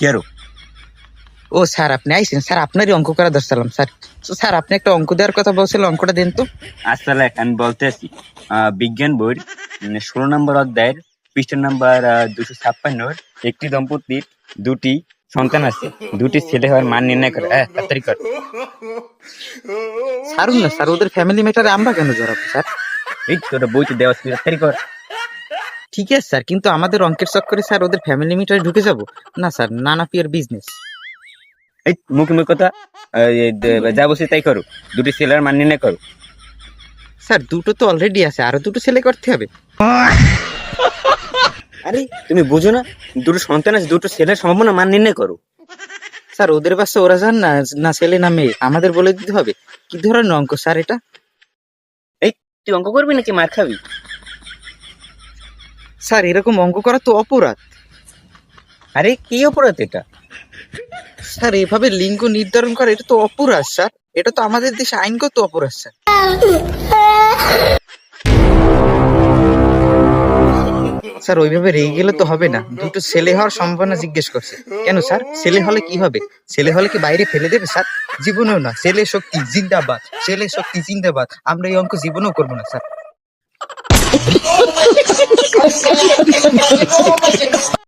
কেরো? ও sir, আপনি আইসেন sir, আপনারই অঙ্ক করা দরছিলাম স্যার। তো স্যার আপনি একটা অঙ্ক দেওয়ার কথা বলছিলেন, অঙ্কটা দেন তো। আসলে আমি বলতে আছি, বিজ্ঞান বইয়ের 16 নম্বর অধ্যায়ের পৃষ্ঠা নাম্বার 256, একটি দম্পতির দুটি সন্তান আছে, দুটি ছেলে হওয়ার মান নির্ণয় করে। তাড়াতাড়ি কর। ছাড়ুন না স্যার, ওদের ফ্যামিলি ম্যাটারে আমরা কেন জড়াবো স্যার? এই তোরা বইতে দেওয়া ছিল, তাড়াতাড়ি কর। ঠিক আছে স্যার, কিন্তু আমাদের অঙ্কের চক্করে স্যার ওদের ফ্যামিলি ম্যাটারে ঢুকে যাব না sir, none of year business. এই মুখে মুখে কথা, যা বলছি তাই করো, দুটি ছেলের মান নির্ণয় করো। স্যার দুটো তো অলরেডি আছে, আরো দুটো ছেলে করতে হবে। আরে তুমি বুঝো না, দুটো সন্তান আছে, দুটো ছেলের সম্ভাবনা মান নির্ণয় করো। স্যার ওদের বাচ্চা ওরা জান না, না ছেলে না মেয়ে, আমাদের বলে দিতে হবে? কি ধরনের অঙ্ক স্যার এটা? এই তুই অঙ্ক করবি নাকি মার খাবি? স্যার এরকম অঙ্ক করা তো অপরাধ। আরে কি অপরাধ এটা? স্যার এভাবে লিঙ্গ নির্ধারণ করা এটা তো অপরাধ স্যার, এটা তো আমাদের দেশে আইনগত অপরাধ স্যার। স্যার ওইভাবে রেগে গেলে তো হবে না, দুটো ছেলে হওয়ার সম্ভাবনা জিজ্ঞেস করছে। কেন স্যার, ছেলে হলে কি হবে? ছেলে হলে কি বাইরে ফেলে দেবে স্যার? জীবনেও না। ছেলে শক্তি জিন্দাবাদ, ছেলে শক্তি জিন্দাবাদ। আমরা এই অঙ্ক জীবনেও করবো না স্যার।